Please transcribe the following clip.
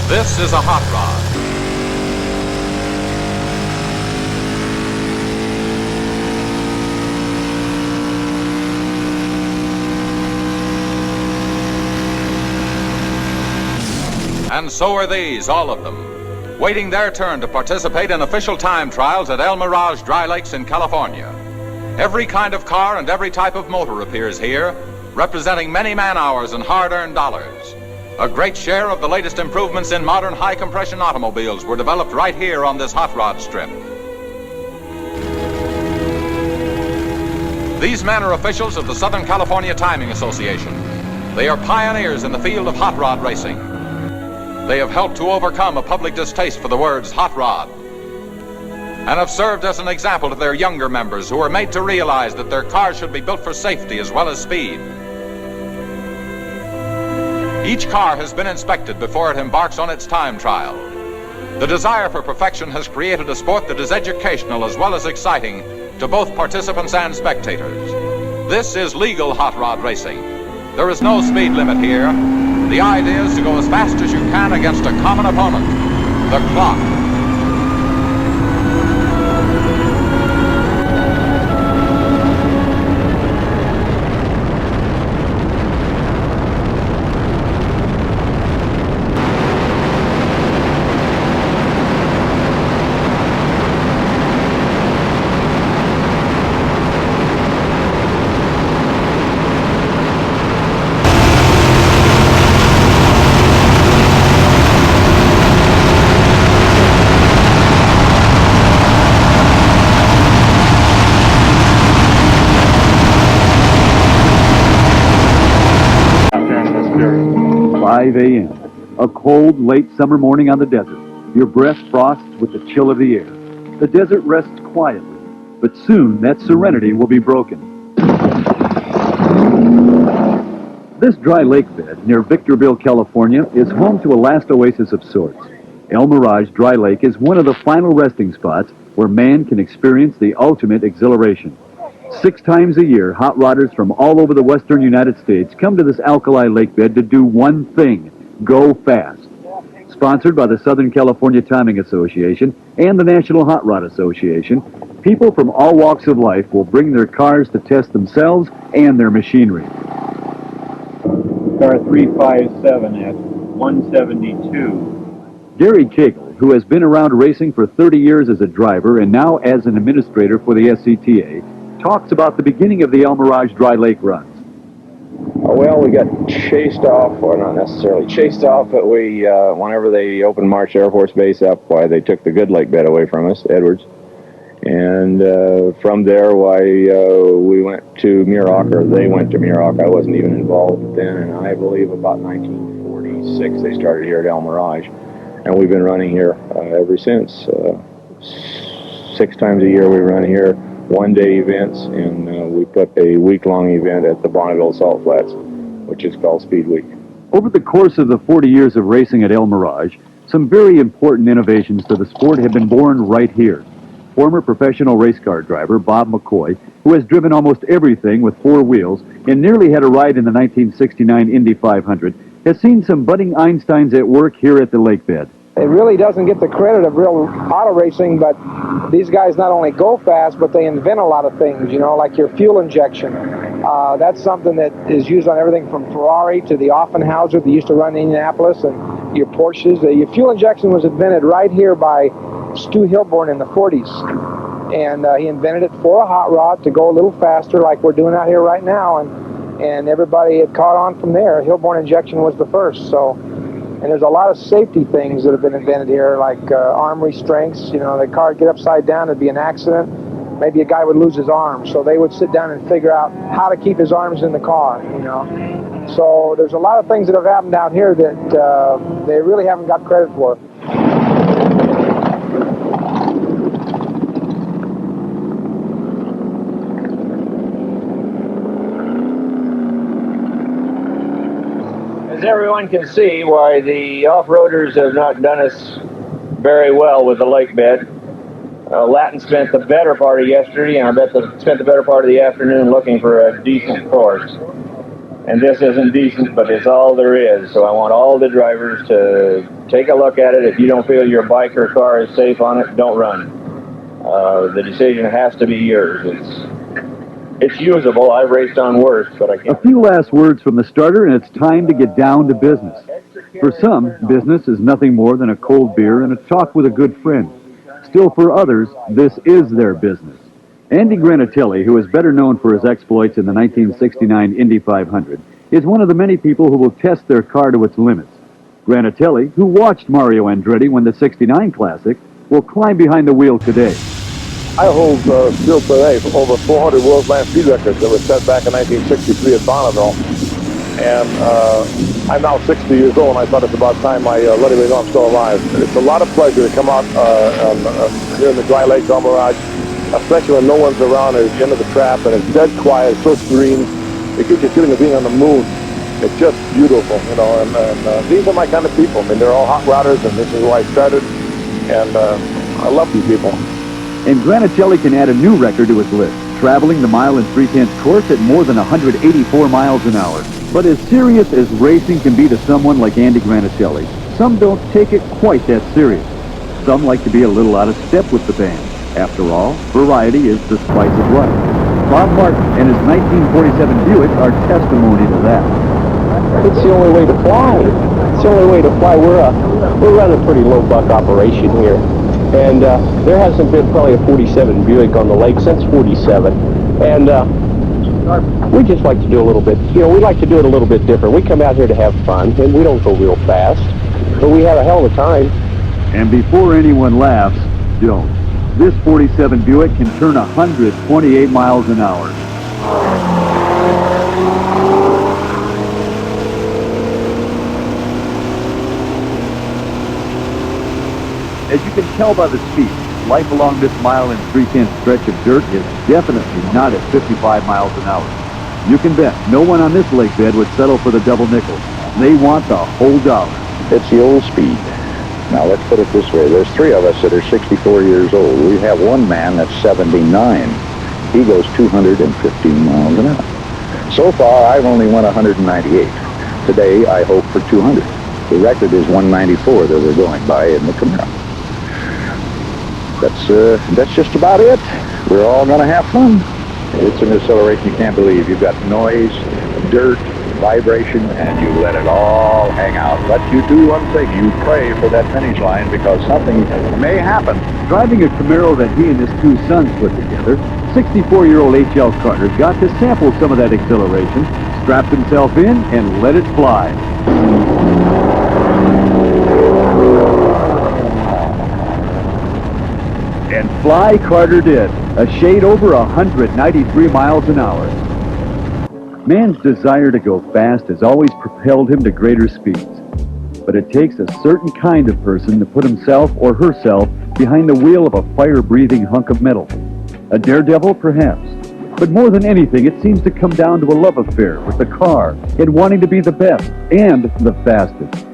This is a hot rod. And so are these, all of them, waiting their turn to participate in official time trials at El Mirage Dry Lakes in California. Every kind of car and every type of motor appears here, representing many man-hours and hard-earned dollars. A great share of the latest improvements in modern high-compression automobiles were developed right here on this hot rod strip. These men are officials of the Southern California Timing Association. They are pioneers in the field of hot rod racing. They have helped to overcome a public distaste for the words hot rod, and have served as an example to their younger members who are made to realize that their cars should be built for safety as well as speed. Each car has been inspected before it embarks on its time trial. The desire for perfection has created a sport that is educational as well as exciting to both participants and spectators. This is legal hot rod racing. There is no speed limit here. The idea is to go as fast as you can against a common opponent, the clock. A.m. A cold, late summer morning on the desert. Your breath frosts with the chill of the air. The desert rests quietly, but soon that serenity will be broken. This dry lake bed near Victorville, California, is home to a last oasis of sorts. El Mirage Dry Lake is one of the final resting spots where man can experience the ultimate exhilaration. 6 times a year, hot rodders from all over the western United States come to this alkali lake bed to do one thing: go fast. Sponsored by the Southern California Timing Association and the National Hot Rod Association, people from all walks of life will bring their cars to test themselves and their machinery. Car 357 at 172. Gary Cagle, who has been around racing for 30 years as a driver and now as an administrator for the S.C.T.A., talks about the beginning of the El Mirage Dry Lake runs. Well, we got chased off, or not necessarily chased off, but whenever they opened March Air Force Base up, they took the Good Lake bed away from us, Edwards. And from there, we went to Mirage, or they went to Mirage. I wasn't even involved then, and I believe about 1946 they started here at El Mirage. And we've been running here ever since. 6 times a year we run here. One-day events, and we put a week-long event at the Bonneville Salt Flats, which is called Speed Week. Over the course of the 40 years of racing at El Mirage, some very important innovations to the sport have been born right here. Former professional race car driver Bob McCoy, who has driven almost everything with 4 wheels and nearly had a ride in the 1969 Indy 500, has seen some budding Einsteins at work here at the lake bed. It really doesn't get the credit of real auto racing, but these guys not only go fast, but they invent a lot of things, like your fuel injection. That's something that is used on everything from Ferrari to the Offenhauser that used to run in Indianapolis, and your Porsches. Your fuel injection was invented right here by Stu Hilborn in the 40s. And he invented it for a hot rod to go a little faster like we're doing out here right now, and everybody had caught on from there. Hilborn injection was the first, and there's a lot of safety things that have been invented here, like arm restraints. The car would get upside down, it'd be an accident. Maybe a guy would lose his arm, so they would sit down and figure out how to keep his arms in the car, So there's a lot of things that have happened out here that they really haven't got credit for. As everyone can see, why the off-roaders have not done us very well with the lake bed. Latin spent the better part of yesterday, and I bet spent the better part of the afternoon looking for a decent course. And this isn't decent, but it's all there is. So I want all the drivers to take a look at it. If you don't feel your bike or car is safe on it, don't run. The decision has to be yours. It's usable. I've raced on worse, but I can't. A few last words from the starter, and it's time to get down to business. For some, business is nothing more than a cold beer and a talk with a good friend. Still, for others, this is their business. Andy Granatelli, who is better known for his exploits in the 1969 Indy 500, is one of the many people who will test their car to its limits. Granatelli, who watched Mario Andretti win the '69 Classic, will climb behind the wheel today. I hold still today over 400 world land speed records that were set back in 1963 at Bonneville. And I'm now 60 years old, and I thought it's about time I let everybody know I'm still alive. It's a lot of pleasure to come out here in the dry lake, El Mirage, especially when no one's around at the end of the trap, and it's dead quiet, so serene. It gives you a feeling of being on the moon. It's just beautiful, you know, and these are my kind of people. I mean, they're all hot rodders, and this is where I started, and I love these people. And Granatelli can add a new record to his list, traveling the mile and 3/10 course at more than 184 miles an hour. But as serious as racing can be to someone like Andy Granatelli, some don't take it quite that serious. Some like to be a little out of step with the band. After all, variety is the spice of life. Bob Martin and his 1947 Buick are testimony to that. It's the only way to fly. It's the only way to fly. We're running a pretty low buck operation here. And there hasn't been probably a 47 Buick on the lake since 47. And we just like to do a little bit, you know, we like to do it a little bit different. We come out here to have fun, and we don't go real fast. But we have a hell of a time. And before anyone laughs, don't. This 47 Buick can turn 128 miles an hour. As you can tell by the speed, life along this mile and 3/10 stretch of dirt is definitely not at 55 miles an hour. You can bet no one on this lake bed would settle for the double nickel. They want the whole dollar. It's the old speed. Now, let's put it this way. There's three of us that are 64 years old. We have one man that's 79. He goes 215 miles an hour. So far, I've only won 198. Today, I hope for 200. The record is 194 that we're going by in the Camaro. That's just about it. We're all going to have fun. It's an acceleration you can't believe. You've got noise, dirt, vibration, and you let it all hang out. But you do one thing. You pray for that finish line because something may happen. Driving a Camaro that he and his two sons put together, 64-year-old H.L. Carter got to sample some of that exhilaration, strapped himself in, and let it fly. And fly Carter did, a shade over 193 miles an hour. Man's desire to go fast has always propelled him to greater speeds. But it takes a certain kind of person to put himself or herself behind the wheel of a fire-breathing hunk of metal. A daredevil, perhaps. But more than anything, it seems to come down to a love affair with the car and wanting to be the best and the fastest.